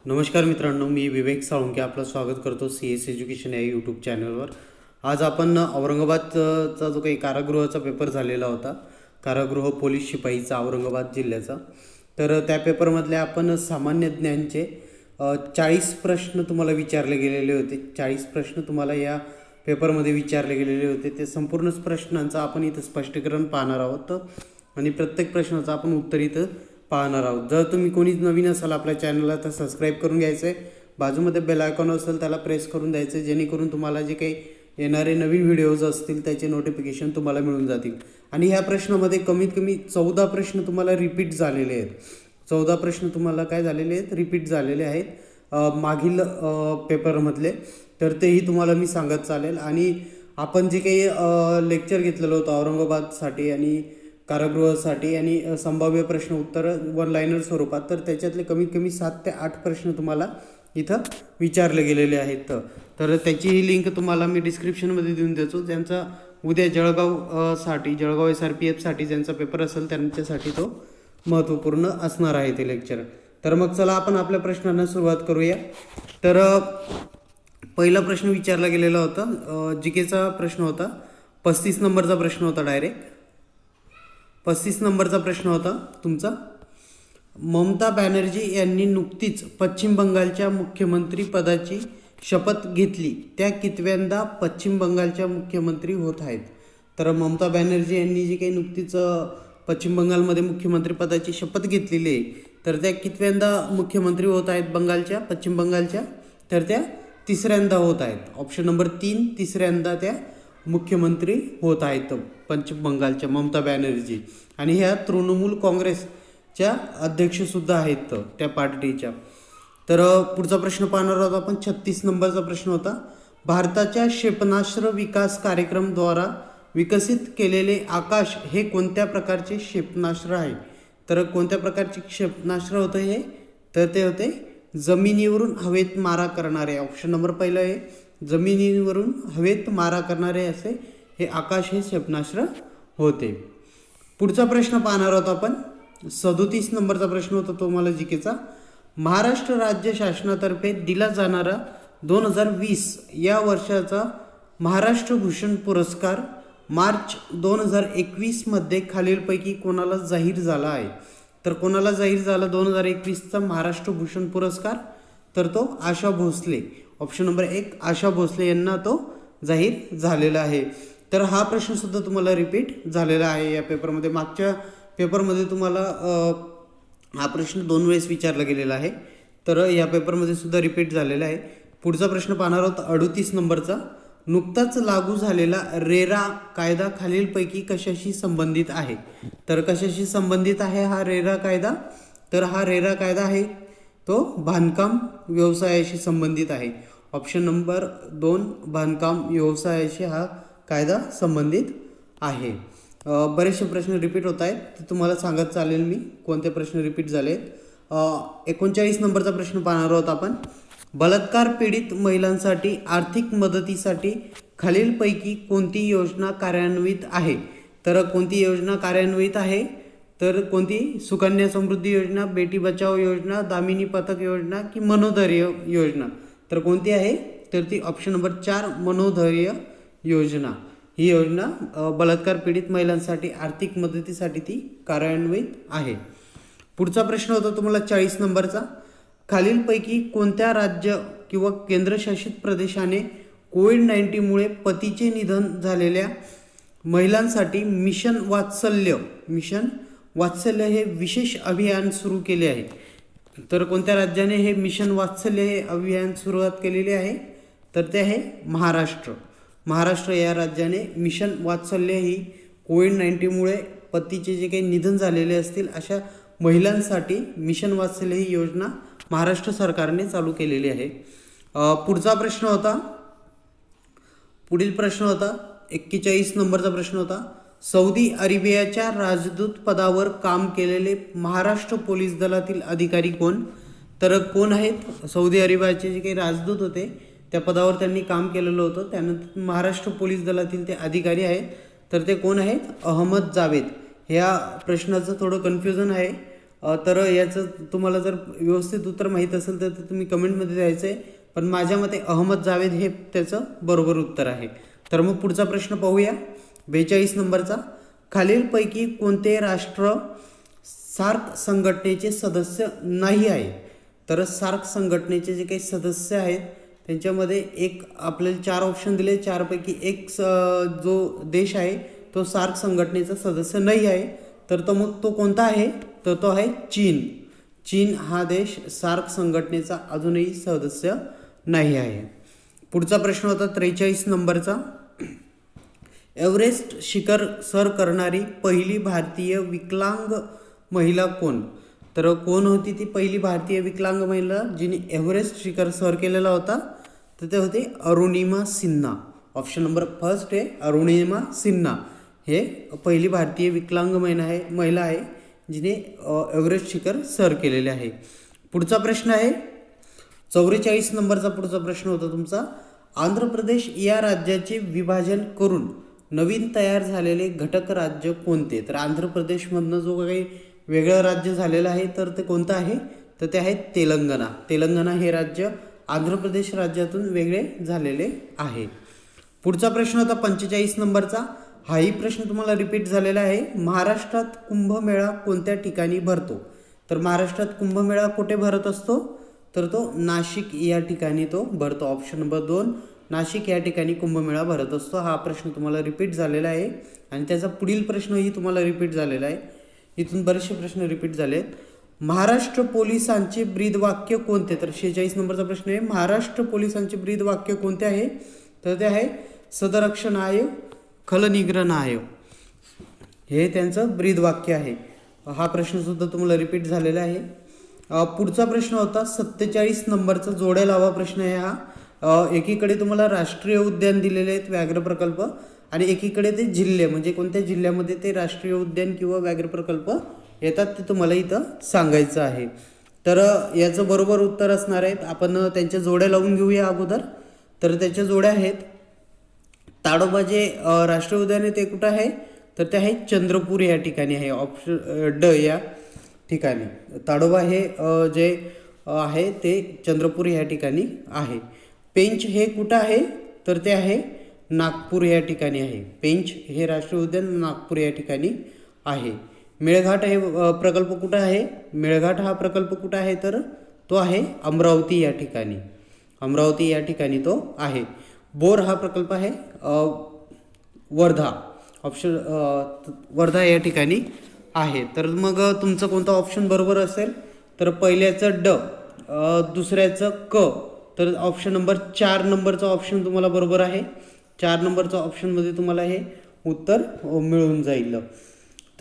नमस्कार मित्रांनो, मी विवेक साळुंके आपलं स्वागत करतो सी एस एज्युकेशन या यूट्यूब चॅनलवर. आज आपण औरंगाबादचा जो काही कारागृहाचा पेपर झालेला होता, कारागृह पोलीस शिपाईचा औरंगाबाद जिल्ह्याचा, तर त्या पेपरमधले आपण सामान्य ज्ञानचे 40 प्रश्न तुम्हाला विचारले गेलेले होते. 40 प्रश्न तुम्हाला या पेपरमध्ये विचारले गेलेले होते. ते संपूर्ण प्रश्नांचं आपण इथं स्पष्टीकरण पाहणार आहोत आणि प्रत्येक प्रश्नाचं आपण उत्तर इथं पाहणार आहोत. जर तुम्ही कोणी नवीन असाल आपल्या चॅनलला तर सबस्क्राईब करून घ्यायचं आहे. बाजूमध्ये बेल आयकॉन असेल त्याला प्रेस करून द्यायचं आहे, जेणेकरून तुम्हाला जे काही येणारे नवीन व्हिडिओज असतील त्याचे नोटिफिकेशन तुम्हाला मिळून जातील. आणि ह्या प्रश्नामध्ये कमीत कमी 14 प्रश्न तुम्हाला रिपीट झालेले आहेत. 14 प्रश्न तुम्हाला काय झालेले आहेत, रिपीट झालेले आहेत मागील पेपरमधले. तर तेही तुम्हाला मी सांगत चालेल. आणि आपण जे काही लेक्चर घेतलेलं होतं औरंगाबादसाठी आणि कारागृहासाठी आणि संभाव्य प्रश्न उत्तर वन लाईनर स्वरूपात, तर त्याच्यातले कमीत कमी 7 ते 8 प्रश्न तुम्हाला इथं विचारले गेलेले आहेत. तर त्याचीही लिंक तुम्हाला मी डिस्क्रिप्शनमध्ये देऊन देतो. ज्यांचा उद्या जळगाव SRPF साठी ज्यांचा पेपर असेल त्यांच्यासाठी तो महत्त्वपूर्ण असणार आहे ते लेक्चर. तर मग चला आपण आपल्या प्रश्नांना सुरुवात करूया. तर पहिला प्रश्न विचारला गेलेला होता, जीकेचा प्रश्न होता. 35 नंबरचा प्रश्न होता. डायरेक्ट 35 नंबरचा प्रश्न होता तुमचा. ममता बॅनर्जी यांनी नुकतीच पश्चिम बंगालच्या मुख्यमंत्री पदाची शपथ घेतली. त्या कितव्यांदा पश्चिम बंगालच्या मुख्यमंत्री होत आहेत? तर ममता बॅनर्जी यांनी जी काही नुकतीच पश्चिम बंगालमध्ये मुख्यमंत्री पदाची शपथ घेतलेली आहे, तर त्या कितव्यांदा मुख्यमंत्री होत आहेत पश्चिम बंगालच्या? तर त्या तिसऱ्यांदा होत आहेत. ऑप्शन नंबर 3, तिसऱ्यांदा त्या मुख्यमंत्री होत आहेत पश्चिम बंगालच्या ममता बॅनर्जी. आणि ह्या तृणमूल काँग्रेसच्या अध्यक्षसुद्धा आहेत त्या पार्टीच्या. तर पुढचा प्रश्न पाहणार आहोत आपण. 36 नंबरचा प्रश्न होता. भारताच्या क्षेपणास्त्र विकास कार्यक्रमद्वारा विकसित केलेले आकाश हे कोणत्या प्रकारचे क्षेपणास्त्र आहे? तर कोणत्या प्रकारचे क्षेपणास्त्र होतं हे? तर ते होते जमिनीवरून हवेत मारा करणारे. ऑप्शन नंबर पहिलं आहे जमिनीवरून हवेत मारा करणारे असे हे आकाश हे क्षेपणास्त्र होते. पुढचा प्रश्न पाहणार आहोत आपण. 37 नंबरचा प्रश्न होता तो मला जीकेचा. महाराष्ट्र राज्य शासनातर्फे दिला जाणारा 2020 या वर्षाचा महाराष्ट्र भूषण पुरस्कार मार्च 2021 मध्ये खालीलपैकी कोणाला जाहीर झाला आहे? तर कोणाला जाहीर झाला 2021चा महाराष्ट्र भूषण पुरस्कार? तर तो आशा भोसले. ऑप्शन नंबर 1 आशा भोसले यांना तो जाहीर झालेला आहे. तर हा प्रश्न सुद्धा तुम्हाला रिपीट झालेला आहे या पेपरमध्ये. मागच्या पेपरमध्ये तुम्हाला हा प्रश्न 2 वेळेस विचारला गेलेला आहे, तर या पेपरमध्ये सुद्धा रिपीट झालेला आहे. पुढचा प्रश्न पाहणार आहोत 38 नंबरचा. नुकताच लागू झालेला रेरा कायदा खालीलपैकी कशाशी संबंधित आहे? तर कशाशी संबंधित आहे हा रेरा कायदा? तर हा रेरा कायदा आहे तो बांधकाम व्यवसायाशी संबंधित आहे. ऑप्शन नंबर 2 बांधकाम व्यवसायाशी हा कायदा संबंधित आहे. बरेचसे प्रश्न रिपीट होत आहेत, ते तुम्हाला सांगत चालेल मी कोणते प्रश्न रिपीट झाले. 39 नंबरचा प्रश्न पाहणार आहोत आपण. बलात्कार पीडित महिलांसाठी आर्थिक मदतीसाठी खालीलपैकी कोणती योजना कार्यान्वित आहे? तर कोणती योजना कार्यान्वित आहे? तर कोणती? सुकन्या समृद्धी योजना, बेटी बचाओ योजना, दामिनी पथक योजना की मनोधैर्य योजना? तर कोणती आहे? तर ती ऑप्शन नंबर 4 मनोधैर्य योजना. ही योजना बलात्कार पीडित महिलांसाठी आर्थिक मदतीसाठी ती कार्यान्वित आहे. पुढचा प्रश्न होता तुम्हाला 40 नंबरचा. खालीलपैकी कोणत्या राज्य किंवा केंद्रशासित प्रदेशाने कोविड-19मुळे पतीचे निधन झालेल्या महिलांसाठी मिशन वात्सल्य हे विशेष अभियान सुरू केले आहे? तर कोणत्या राज्याने हे मिशन वात्सल्य हे अभियान सुरुवात केलेले आहे? तर ते आहे महाराष्ट्र या राज्याने मिशन वात्सल्य ही कोविड-19मुळे पतीचे जे काही निधन झालेले असतील अशा महिलांसाठी मिशन वात्सल्य ही योजना महाराष्ट्र सरकारने चालू केलेली आहे. पुढील प्रश्न होता 41 नंबरचा प्रश्न होता. सौदी अरेबियाच्या राजदूत पदावर काम केलेले महाराष्ट्र पोलीस दलातील अधिकारी कोण? तर कोण आहेत? सौदी अरेबियाचे जे काही राजदूत होते त्या पदावर त्यांनी काम केलेलं होतं. त्यानंतर महाराष्ट्र पोलीस दलातील ते अधिकारी आहेत, तर ते कोण आहेत? अहमद जावेद. ह्या प्रश्नाचं थोडं कन्फ्युजन आहे. तर याचं तुम्हाला जर व्यवस्थित उत्तर माहीत असेल तर ते तुम्ही कमेंटमध्ये द्यायचं आहे, पण माझ्या मते अहमद जावेद हे त्याचं बरोबर उत्तर आहे. तर मग पुढचा प्रश्न पाहूया 42 नंबरचा. खालीलपैकी कोणते राष्ट्र सार्क संघटनेचे सदस्य नाही आहे? तर सार्क संघटनेचे जे काही सदस्य आहेत त्यांच्यामध्ये एक आपल्याला 4 ऑप्शन दिले, 4 पैकी एक जो देश आहे तो सार्क संघटनेचा सदस्य नाही आहे. तर तो मग तो कोणता आहे? तर तो आहे चीन. चीन हा देश सार्क संघटनेचा अजूनही सदस्य नाही आहे. पुढचा प्रश्न होता 43 नंबरचा. एव्हरेस्ट शिखर सर करणारी पहिली भारतीय विकलांग महिला कोण? तर कोण होती ती पहिली भारतीय विकलांग महिला जिने एव्हरेस्ट शिखर सर केलेला होता? तर ते होते Arunima Sinha. Option number first आहे अरुणिमा सिन्हा. हे पहिली भारतीय विकलांग महिला आहे जिने एव्हरेस्ट शिखर सर केलेले आहे. पुढचा प्रश्न आहे 44 नंबरचा. पुढचा प्रश्न होता तुमचा. आंध्र प्रदेश या राज्याचे विभाजन करून नवीन तयार झालेले घटक राज्य कोणते? तर आंध्र प्रदेशमधनं जो काही वेगळं राज्य झालेलं आहे तर ते कोणतं आहे? तर ते आहे तेलंगणा. तेलंगणा हे राज्य आंध्र प्रदेश राज्यातून वेगळे झालेले आहे. पुढचा प्रश्न होता 45 नंबरचा. हाही प्रश्न तुम्हाला रिपीट झालेला आहे. महाराष्ट्रात कुंभमेळा कोणत्या ठिकाणी भरतो? तर महाराष्ट्रात कुंभमेळा कुठे भरत असतो? तर तो नाशिक या ठिकाणी तो भरतो. ऑप्शन नंबर 2 नाशिक या ठिकाणी कुंभमेळा भरत असतो. हा प्रश्न तुम्हाला रिपीट झालेला आहे आणि त्याचा पुढील प्रश्नही तुम्हाला रिपीट झालेला आहे. इथून बरेचसे प्रश्न रिपीट झाले आहेत. महाराष्ट्र पोलिसांचे ब्रीदवाक्य कोणते? तर 46 नंबरचा प्रश्न आहे. महाराष्ट्र पोलिसांचे ब्रीदवाक्य कोणते आहे? तर ते आहे सदरक्षणाय खलनिग्रहणाय. हे त्यांचं ब्रीदवाक्य आहे. हा प्रश्नसुद्धा तुम्हाला रिपीट झालेला आहे. पुढचा प्रश्न होता 47 नंबरचा जोड्या लावा प्रश्न आहे हा. एकीकडे तुम्हाला राष्ट्रीय उद्यान दिलेले आहेत व्याघ्र प्रकल्प आणि एकीकडे ते जिल्हे म्हणजे कोणत्या जिल्ह्यामध्ये ते राष्ट्रीय उद्यान किंवा व्याघ्र प्रकल्प येतात ते तुम्हाला इथं सांगायचं आहे. तर याचं बरोबर उत्तर असणार आहेत. आपण त्यांच्या जोड्या लावून घेऊया अगोदर. तर त्याच्या जोड्या आहेत. ताडोबा जे राष्ट्रीय उद्यान आहे ते कुठं आहे? तर ते आहे चंद्रपूर या ठिकाणी आहे. ऑप्शन ड या ठिकाणी. ताडोबा हे जे आहे ते चंद्रपूर या ठिकाणी आहे. पेंच हे कुठं आहे? तर ते आहे नागपूर या ठिकाणी आहे. पेंच हे राष्ट्रीय उद्यान नागपूर या ठिकाणी आहे. मेळघाट हे प्रकल्प कुठं आहे? मेळघाट हा प्रकल्प कुठं आहे? तर तो आहे अमरावती या ठिकाणी. अमरावती या ठिकाणी तो आहे. बोर हा प्रकल्प आहे वर्धा. ऑप्शन वर्धा या ठिकाणी आहे. तर मग तुमचं कोणतं ऑप्शन बरोबर असेल? तर पहिल्याचं ड, दुसऱ्याचं क. तर ऑप्शन नंबर 4 नंबरचा ऑप्शन तुम्हाला बरोबर आहे. 4 नंबरचा ऑप्शनमध्ये तुम्हाला हे उत्तर मिळून जाईल.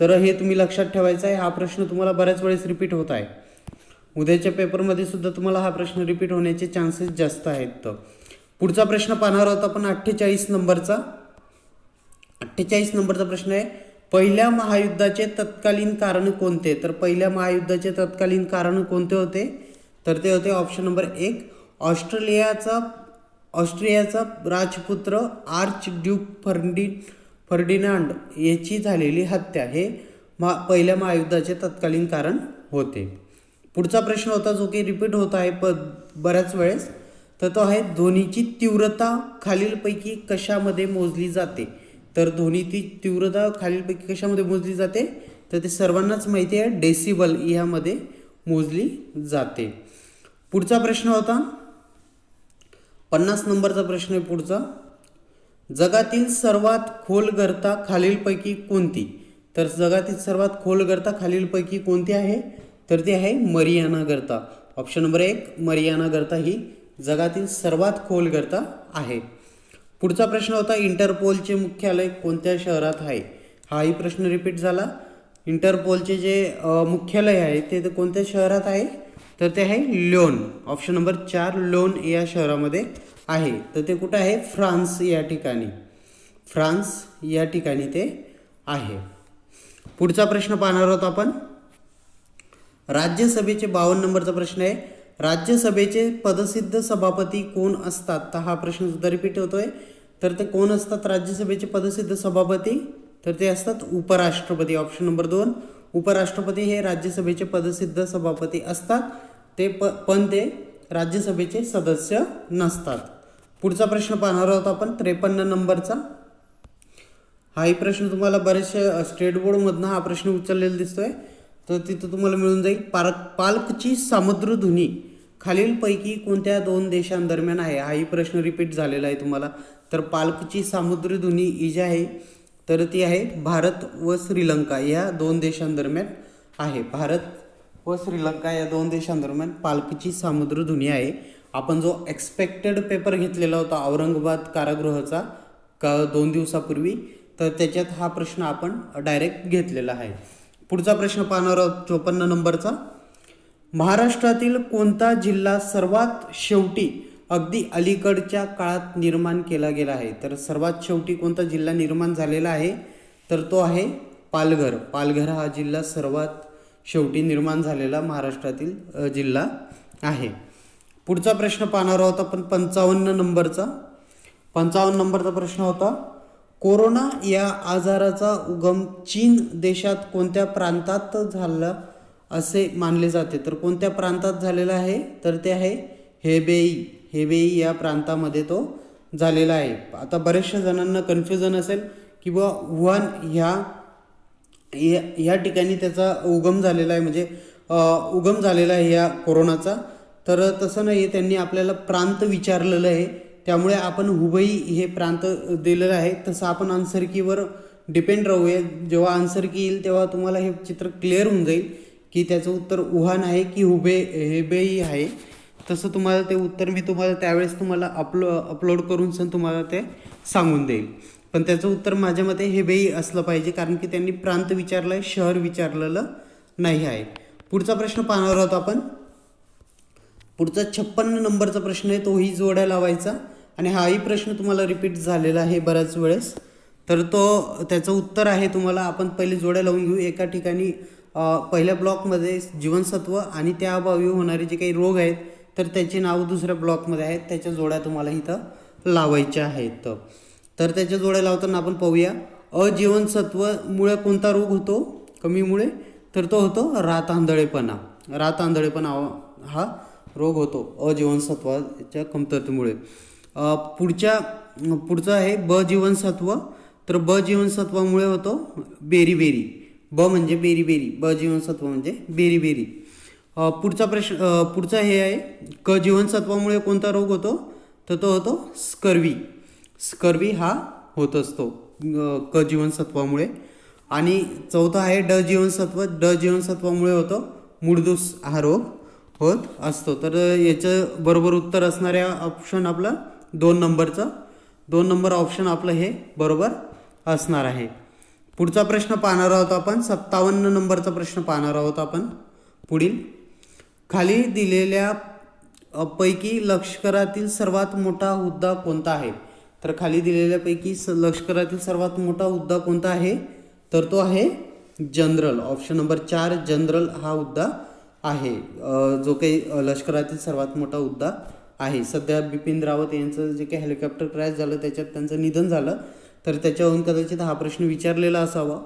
तर हे तुम्ही लक्षात ठेवायचं आहे. हा प्रश्न तुम्हाला बऱ्याच वेळेस रिपीट होत आहे. उद्याच्या पेपरमध्ये सुद्धा तुम्हाला हा प्रश्न रिपीट होण्याचे चान्सेस जास्त आहेत. पुढचा प्रश्न पाहणार आहोत आपण 48 नंबरचा. 48 नंबरचा प्रश्न आहे. पहिल्या महायुद्धाचे तत्कालीन कारण कोणते? तर पहिल्या महायुद्धाचे तत्कालीन कारण कोणते होते? तर ते होते ऑप्शन नंबर 1 ऑस्ट्रियाचा राजपुत्र आर्च ड्यूक फर्डिनांड याची झालेली हत्या. हे पहिल्या महायुद्धाचे तत्कालीन कारण होते. पुढचा प्रश्न होता जो की रिपीट होत आहे बऱ्याच वेळेस. तर तो आहे ध्वनीची तीव्रता खालीलपैकी कशामध्ये मोजली जाते? तर ध्वनीची तीव्रता खालीलपैकी कशामध्ये मोजली जाते? तर ते सर्वांनाच माहिती आहे डेसिबल यामध्ये मोजली जाते. पुढचा प्रश्न होता 50 नंबरचा प्रश्न आहे पुढचा. जगातील सर्वात खोल गर्ता खालीलपैकी कोणती? तर जगातील सर्वात खोल गर्ता खालीलपैकी कोणती आहे? तर ती आहे मरियाना गर्ता. ऑप्शन नंबर 1 मरियाना गर्ता ही जगातील सर्वात खोल गर्ता आहे. पुढचा प्रश्न होता इंटरपोलचे मुख्यालय कोणत्या शहरात आहे? हाही प्रश्न रिपीट झाला. इंटरपोलचे जे मुख्यालय आहे ते कोणत्या शहरात आहे? तर ते आहे ल्योन. ऑप्शन नंबर 4 ल्योन या शहरामध्ये आहे. तर ते कुठं आहे? फ्रान्स या ठिकाणी. फ्रान्स या ठिकाणी ते आहे. पुढचा प्रश्न पाहणार आहोत आपण राज्यसभेचे 52 नंबरचा प्रश्न आहे. राज्यसभेचे पदसिद्ध सभापती कोण असतात? तर हा प्रश्न सुद्धा रिपीट होतोय. तर ते कोण असतात राज्यसभेचे पदसिद्ध सभापती? तर ते असतात उपराष्ट्रपती. ऑप्शन नंबर 2 उपराष्ट्रपती हे राज्यसभेचे पदसिद्ध सभापती असतात, पण ते राज्यसभेचे सदस्य नसतात. पुढचा प्रश्न पाहणार आहोत आपण 53 नंबरचा. हाही प्रश्न तुम्हाला बरेचशा स्टेट बोर्डमधनं हा प्रश्न उचललेला दिसतोय, तर तिथं तुम्हाला मिळून जाईल. पाल्कची सामुद्रधुनी खालीलपैकी कोणत्या दोन देशांदरम्यान आहे? हाही प्रश्न रिपीट झालेला आहे तुम्हाला. तर पाल्कची सामुद्रधुनी ही जी आहे तर ती आहे भारत व श्रीलंका या दोन देशांदरम्यान आहे. भारत व श्रीलंका या दोन देशांदरम्यान पाल्कची सामुद्रधुनी आहे. आपण जो एक्सपेक्टेड पेपर घेतलेला होता औरंगाबाद कारागृहाचा 2 दिवसापूर्वी, तर त्याच्यात हा प्रश्न आपण डायरेक्ट घेतलेला आहे. पुढचा प्रश्न पाहणार आहोत 54 नंबरचा. महाराष्ट्रातील कोणता जिल्हा सर्वात शेवटी अगदी अलीकडच्या काळात निर्माण केला गेला आहे? तर सर्वात शेवटी कोणता जिल्हा निर्माण झालेला आहे? तर तो आहे पालघर. पालघर हा जिल्हा सर्वात शेवटी निर्माण झालेला महाराष्ट्रातील जिल्हा आहे. पुढचा प्रश्न पाहणार आहोत आपण 55 नंबरचा. 55 नंबरचा प्रश्न होता, कोरोना या आजाराचा उगम चीन देशात कोणत्या प्रांतात झाला असे मानले जाते? तर कोणत्या प्रांतात झालेला आहे? तर ते आहे हेबेई या प्रांतामध्ये तो झालेला आहे. आता बऱ्याचशा जणांना कन्फ्युजन असेल की बुवा वुहान ह्या ठिकाणी त्याचा उगम झालेला आहे, म्हणजे उगम झालेला आहे या कोरोनाचा. तर तसं नाही, त्यांनी आपल्याला प्रांत विचारलेलं आहे, त्यामुळे आपण हुबई हे प्रांत दिलेलं आहे. तसं आपण आन्सर कीवर डिपेंड राहूया. जेव्हा आन्सर की येईल तेव्हा तुम्हाला हे चित्र क्लिअर होऊन जाईल की त्याचं उत्तर वुहान आहे की हेबेई आहे. तसं तुम्हाला ते उत्तर मी तुम्हाला त्यावेळेस तुम्हाला अपलोड करून तुम्हाला ते सांगून देईल. पण त्याचं उत्तर माझ्या मते हेबेई असलं पाहिजे, कारण की त्यांनी प्रांत विचारला आहे, शहर विचारलेलं नाही आहे. पुढचा प्रश्न पाहणार आहोत आपण. पुढचा 56 नंबरचा प्रश्न आहे, तोही जोड्या लावायचा, आणि हाही प्रश्न तुम्हाला रिपीट झालेला आहे बऱ्याच वेळेस. तर त्याचं उत्तर आहे तुम्हाला, आपण पहिले जोड्या लावून घेऊ. एका ठिकाणी पहिल्या ब्लॉकमध्ये जीवनसत्व आणि त्या अभावी होणारे जे काही रोग आहेत तर त्याचे नाव दुसऱ्या ब्लॉकमध्ये आहेत, त्याच्या जोड्या तुम्हाला इथं लावायच्या आहेत. तर त्याच्या जोड्या लावताना आपण पाहूया. अजीवनसत्वमुळे कोणता रोग होतो कमीमुळे? तर तो होतो रातआंधळेपणा. रातआंधळेपणा हा रोग होतो अजीवनसत्वाच्या कमतरतेमुळे. पुढचा आहे ब जीवनसत्व. तर ब जीवनसत्वामुळे होतो बेरीबेरी. ब म्हणजे बेरीबेरी, ब जीवनसत्व म्हणजे बेरीबेरी. पुढचा हे आहे क जीवनसत्वामुळे कोणता रोग होतो? तर तो होतो स्कर्वी. स्कर्वी हा होत असतो क जीवनसत्वामुळे. आणि चौथा आहे ड जीवनसत्व. ड जीवनसत्वामुळे होतो मूळदूस हा रोग होत असतो. तर याचं बरोबर उत्तर असणाऱ्या ऑप्शन आपलं 2 नंबरचं. 2 नंबर ऑप्शन आपलं हे बरोबर असणार आहे. पुढचा प्रश्न पाहणार आहोत आपण 57 नंबरचा प्रश्न पाहणार आहोत आपण. पुढील खाली दिलेल्या पैकी लष्करातील सर्वात मोठा हुद्दा कोणता आहे? तर खाली दिलेल्यापैकी लष्करातील सर्वात मोठा हुद्दा कोणता आहे? तर तो आहे जनरल. ऑप्शन नंबर 4 जनरल हा हुद्दा आहे, जो काही लष्करातील सर्वात मोठा हुद्दा आहे. सध्या बिपिन रावत यांचं जे काही हेलिकॉप्टर क्रॅश झालं त्याच्यात त्यांचं निधन झालं, तर त्याच्यावरून कदाचित हा प्रश्न विचारलेला असावा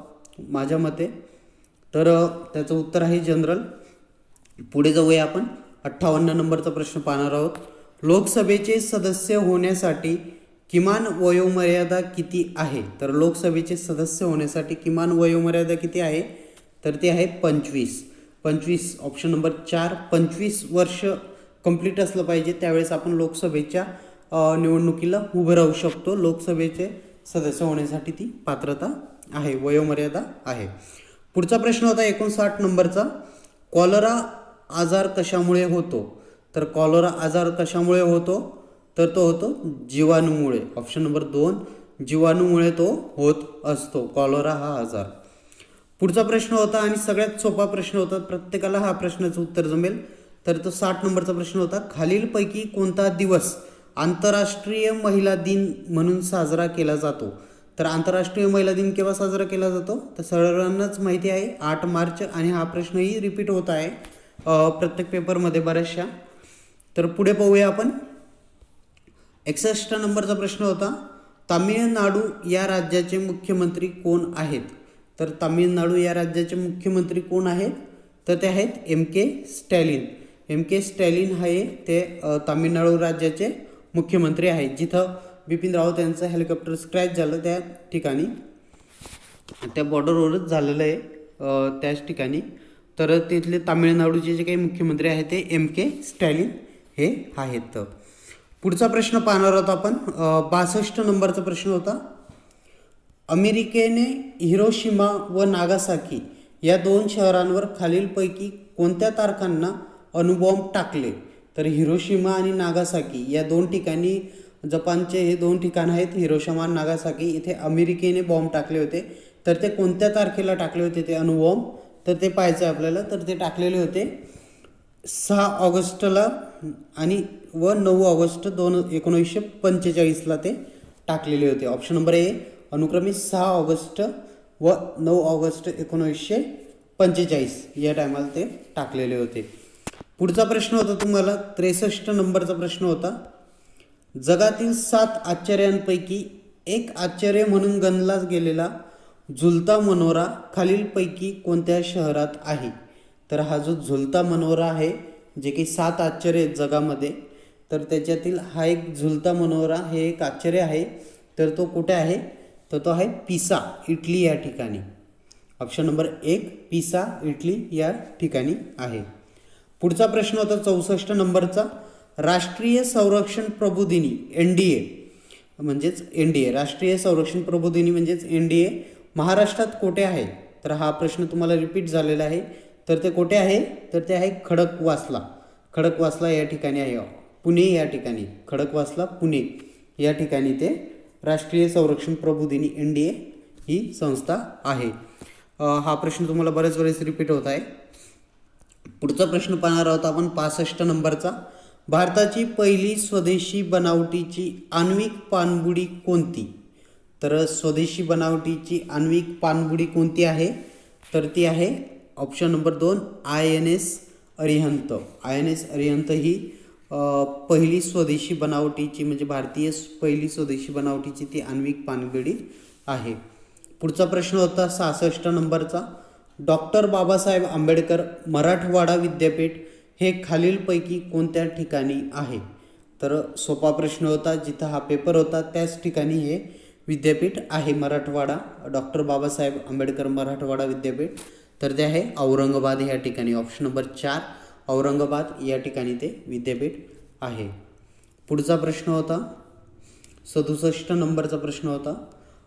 माझ्या मते. तर त्याचं उत्तर आहे जनरल. पुढे जाऊया आपण. 58 नंबरचा प्रश्न पाहणार आहोत. लोकसभेचे सदस्य होण्यासाठी किमान वयोमर्यादा किती आहे? तर लोकसभेचे सदस्य होण्यासाठी किमान वयोमर्यादा किती आहे? तर ते आहे 25. ऑप्शन नंबर 4 25 वर्ष कंप्लीट असलं पाहिजे, त्यावेळेस आपण लोकसभेच्या निवडणुकीला उभं राहू शकतो. लोकसभेचे सदस्य होण्यासाठी ती पात्रता आहे, वयोमर्यादा आहे. पुढचा प्रश्न होता 59 नंबरचा. कॉलरा आजार कशामुळे होतो? तर कॉलरा आजार कशामुळे होतो? तर तो होतो जीवाणूमुळे. ऑप्शन नंबर 2 जीवाणूमुळे तो होत असतो कॉलरा हा आजार. पुढचा प्रश्न होता आणि सगळ्यात सोपा प्रश्न होता, प्रत्येकाला हा प्रश्नाचं उत्तर जमेल. तर तो 60 नंबरचा प्रश्न होता. खालीलपैकी कोणता दिवस आंतरराष्ट्रीय महिला दिन म्हणून साजरा केला जातो? तर आंतरराष्ट्रीय महिला दिन केव्हा साजरा केला जातो? तर सर्वांनाच माहिती आहे 8 मार्च, आणि हा प्रश्नही रिपीट होत आहे प्रत्येक पेपरमध्ये बऱ्याचशा. तर पुढे पाहूया आपण. 61 नंबरचा प्रश्न होता. तामिळनाडू या राज्याचे मुख्यमंत्री कोण आहेत? तर तामिळनाडू या राज्याचे मुख्यमंत्री कोण आहेत? तर ते आहेत M.K. स्टॅलिन. M.K. स्टॅलिन हे ते तामिळनाडू राज्याचे मुख्यमंत्री आहेत. जिथं बिपिन रावत यांचं हेलिकॉप्टर क्रॅश झालं त्या ठिकाणी, त्या बॉर्डरवरच झालेलं आहे त्याच ठिकाणी. तर तिथले तामिळनाडूचे जे काही मुख्यमंत्री आहेत ते M.K. स्टॅलिन हे आहेत. पुढचा प्रश्न पाहणार आहोत आपण. 62 नंबरचा प्रश्न होता. अमेरिकेने हिरोशिमा व नागासाकी या दोन शहरांवर खालीलपैकी कोणत्या तारखांना अणुबॉम्ब टाकले? तर हिरोशिमा आणि नागासाकी या दोन ठिकाणी, जपानचे हे दोन ठिकाण आहेत, हिरोशिमा आणि नागासाकी, इथे अमेरिकेने बॉम्ब टाकले होते. तर ते कोणत्या तारखेला टाकले होते ते अणुबॉम्ब? तर ते पाहायचं आहे आपल्याला. तर ते टाकलेले होते 6 ऑगस्टला आणि 9 ऑगस्ट 1945ला ते टाकलेले होते. ऑप्शन नंबर ए अनुक्रमे 6 ऑगस्ट व 9 ऑगस्ट 1945 या टायमाला ते टाकलेले होते. पुढचा प्रश्न होता तुम्हाला 63 नंबरचा प्रश्न होता. जगातील 7 आश्चर्यांपैकी एक आश्चर्य म्हणून गणला गेलेला झुलता मनोरा खालीलपैकी कोणत्या शहरात आहे? तर हा जो झुलता मनोरा आहे, जे की 7 आश्चर्य आहेत जगामध्ये, तर त्याच्यातील हा एक झुलता मनोरा हे एक आश्चर्य आहे. तर तो कुठे आहे? तर तो आहे पिसा, इटली या ठिकाणी. ऑप्शन नंबर 1 पिसा, इटली या ठिकाणी आहे. पुढचा प्रश्न होता 64 नंबरचा. राष्ट्रीय संरक्षण प्रबोधिनी NDA म्हणजेच NDA, राष्ट्रीय संरक्षण प्रबोधिनी म्हणजेच NDA महाराष्ट्रात कुठे आहे? तर हा प्रश्न तुम्हाला रिपीट झालेला आहे. तर ते कुठे आहे? तर ते आहे खडकवासला. खडकवासला या ठिकाणी आहे, पुणे या ठिकाणी. खडकवासला पुणे या ठिकाणी ते राष्ट्रीय संरक्षण प्रबोधिनी NDA ही संस्था आहे. हा प्रश्न तुम्हाला बरेच वेळेस रिपीट होत आहे. पुढचा प्रश्न पाहणार आहोत आपण 65 नंबरचा. भारताची पहिली स्वदेशी बनावटीची आण्विक पाणबुडी कोणती? तर स्वदेशी बनावटीची आण्विक पाणबुडी कोणती आहे? तर ती आहे option number 2 INS Arihant. INS Arihant ही पहिली स्वदेशी बनावटीची, म्हणजे भारतीय पहिली स्वदेशी बनावटीची ती आण्विक पाणबुडी आहे. पुढचा प्रश्न होता 66 नंबरचा. डॉक्टर बाबासाहेब आंबेडकर मराठवाडा विद्यापीठ हे खालीलपैकी कोणत्या ठिकाणी आहे? तर सोपा प्रश्न होता, जिथं हा पेपर होता त्याच ठिकाणी हे विद्यापीठ आहे, मराठवाडा. डॉक्टर बाबासाहेब आंबेडकर मराठवाडा विद्यापीठ. तर ते आहे औरंगाबाद या ठिकाणी. ऑप्शन नंबर 4 औरंगाबाद या ठिकाणी ते विद्यापीठ आहे. पुढचा प्रश्न होता 67 नंबरचा प्रश्न होता.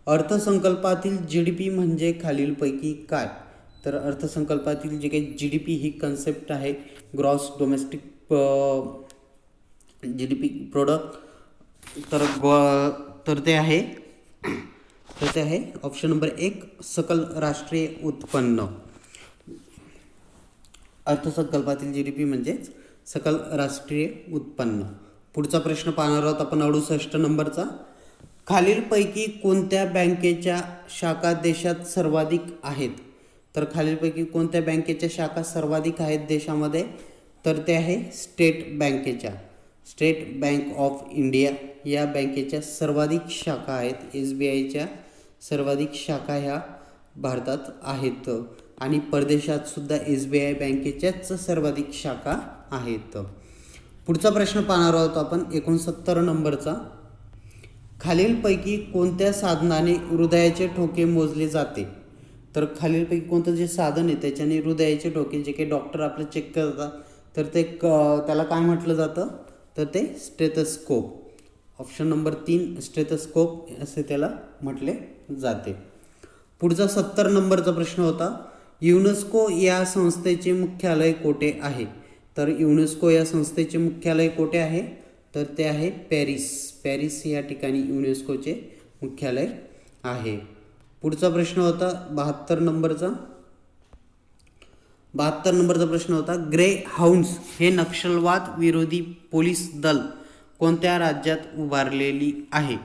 अर्थसंकल्पातील GDP म्हणजे खालीलपैकी काय? तर अर्थसंकल्पातील जे काही GDP ही कन्सेप्ट आहे, ग्रॉस डोमेस्टिक GDP प्रोडक्ट. तर ते आहे ऑप्शन नंबर 1 सकल राष्ट्रीय उत्पन्न. अर्थसंकल्पातील GDP म्हणजेच सकल राष्ट्रीय उत्पन्न. पुढचा प्रश्न पाहणार आहोत आपण 68 नंबरचा. खालीलपैकी कोणत्या बँकेच्या शाखा देशात सर्वाधिक आहेत? तर खालीलपैकी कोणत्या बँकेच्या शाखा सर्वाधिक आहेत देशामध्ये? तर ते आहे स्टेट बँकेच्या. स्टेट बँक ऑफ इंडिया या बँकेच्या सर्वाधिक शाखा आहेत. SBIच्या सर्वाधिक शाखा ह्या भारतात आहेत आणि परदेशात सुद्धा SBI बँकेच्याच सर्वाधिक शाखा आहेत. पुढचा प्रश्न पाहणार आहोत आपण 69 नंबरचा. खालीलपैकी कोणत्या साधनाने हृदयाचे ठोके मोजले जाते? तर खालीलपैकी कोणतं जे साधन आहे त्याच्याने हृदयाचे ठोके, जे काही डॉक्टर आपले चेक करतात, तर ते त्याला काय म्हटलं जातं? तर ते स्टेथोस्कोप. ऑप्शन नंबर 3 स्टेथोस्कोप असे त्याला म्हटले जाते. पुढचा 70 नंबरचा प्रश्न होता. युनेस्को या संस्थेचे मुख्यालय कोठे आहे? तर युनेस्को या संस्थेचे मुख्यालय कोठे आहे? तर ते आहे पॅरिस. पॅरिस या ठिकाणी युनेस्कोचे मुख्यालय आहे. पुढचा प्रश्न होता 72 नंबरचा. 72 नंबरचा प्रश्न होता. ग्रे हाऊंड्स हे नक्षलवाद विरोधी पोलीस दल कोणत्या राज्यात उभारलेली आहे?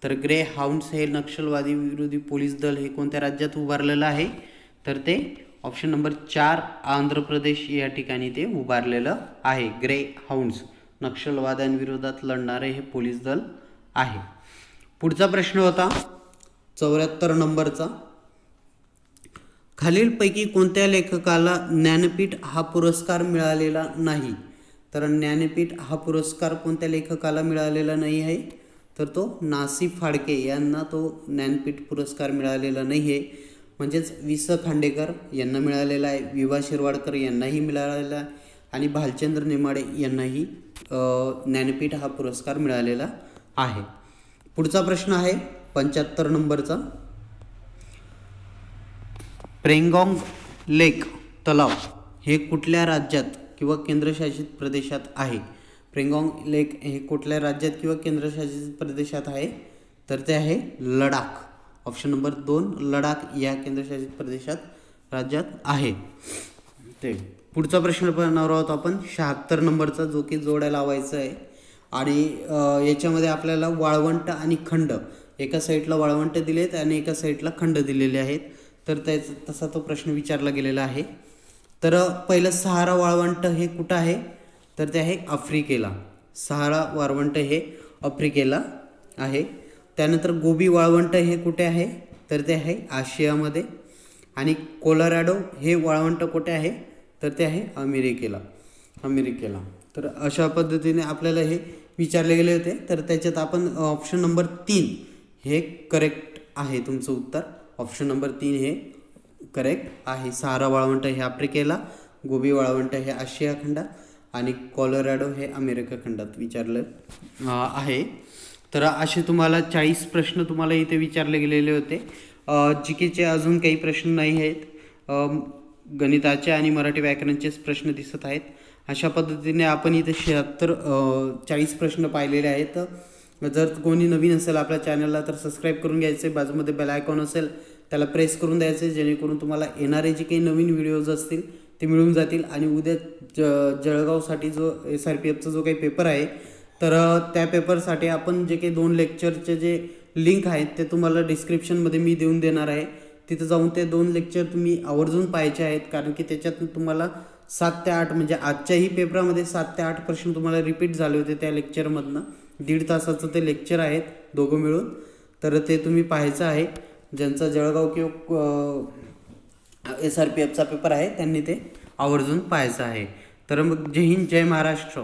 तर ग्रे हाऊंड्स हे नक्षलवादी विरोधी पोलीस दल हे कोणत्या राज्यात उभारलेलं आहे? तर ते ऑप्शन नंबर 4 आंध्र प्रदेश या ठिकाणी ते उभारलेलं आहे. ग्रे हाऊंड्स नक्षलवाद्यांविरोधात लढणारे हे पोलीस दल आहे. पुढचा प्रश्न होता 74 नंबरचा. खालीलपैकी कोणत्या लेखकाला ज्ञानपीठ हा पुरस्कार मिळालेला नाही? तर ज्ञानपीठ हा पुरस्कार कोणत्या लेखकाला मिळालेला नाही आहे? तर तो नासी फाळके यांना तो ज्ञानपीठ पुरस्कार मिळालेला नाही आहे. म्हणजेच वि स खांडेकर यांना मिळालेला आहे, वि वा शिरवाडकर यांनाही मिळालेला आहे आणि भालचंद्र नेमाडे यांनाही ज्ञानपीठ हा पुरस्कार मिळालेला आहे. पुढचा प्रश्न आहे 75 नंबरचा. पेंगॉंग लेक तलाव हे कुठल्या राज्यात किंवा केंद्रशासित प्रदेशात आहे? पेंगॉंग लेक हे कुठल्या राज्यात किंवा केंद्रशासित प्रदेशात आहे? तर ते आहे लडाख. ऑप्शन नंबर 2 लडाख या केंद्रशासित प्रदेशात राज्यात आहे. ते पुढचा प्रश्न पाहणार आहोत आपण 76 नंबरचा, जो की जोड्या लावायचा आहे. आणि याच्यामध्ये आपल्याला वाळवंट आणि खंड, एका साईडला वाळवंट दिलेत आणि एका साईडला खंड दिलेले आहेत. तर तसा तो प्रश्न विचारला गेलेला आहे. तर पहिलं सहारा वाळवंट हे कुठं आहे? तर ते आहे आफ्रिकेला. सहारा वाळवंट हे आफ्रिकेला आहे. त्यानंतर गोबी वाळवंट हे कुठे आहे? तर ते आहे आशियामध्ये. आणि कोलोरॅडो हे वाळवंट कुठे आहे? तर ते आहे अमेरिकेला. तर अशा पद्धतीने आपल्याला हे विचारले गेले होते. तर त्याच्यात आपण ऑप्शन नंबर 3 हे करेक्ट आहे. तुमचं उत्तर ऑप्शन नंबर 3 हे करेक्ट आहे. सहारा वाळवंट हे आफ्रिकेला, गोबी वाळवंट हे आशिया खंडात आणि कोलोरॅडो हे अमेरिका खंडात विचारलं आहे. तर असे तुम्हाला 40 प्रश्न तुम्हाला इथे विचारले गेलेले होते. जीकेचे अजून काही प्रश्न नाही आहेत. गणिताचे आणि मराठी व्याकरणचेच प्रश्न दिसत आहेत. अशा पद्धतीने आपण इथे 40 प्रश्न पाहिलेले आहेत. जर कोणी नवीन असेल आपल्या चॅनलला तर सबस्क्राईब करून घ्यायचे. बाजूमध्ये बेल आयकॉन असेल त्याला प्रेस करून द्यायचे, जेणेकरून तुम्हाला येणारे जे काही नवीन व्हिडिओज असतील ते मिळून जातील. आणि उद्या जळगावसाठी जो SRPFचा जो काही पेपर आहे, तर त्या पेपरसाठी आपण जे काही 2 लेक्चरचे जे लिंक आहेत ते तुम्हाला डिस्क्रिप्शनमध्ये मी देऊन देणार आहे. तिथं जाऊन ते 2 लेक्चर तुम्ही आवर्जून पाहायचे आहेत, कारण की त्याच्यातून तुम्हाला 7 ते 8 म्हणजे आजच्याही पेपरामध्ये 7 ते 8 प्रश्न तुम्हाला रिपीट झाले होते त्या लेक्चरमधनं. 1.5 तासाचं ते लेक्चर आहेत दोघं मिळून. तर ते तुम्ही पाहायचं आहे. ज्यांचा जळगाव किंवा SRPFचा पेपर आहे त्यांनी ते आवर्जून पाहायचं आहे. तर मग जय हिंद, जय महाराष्ट्र.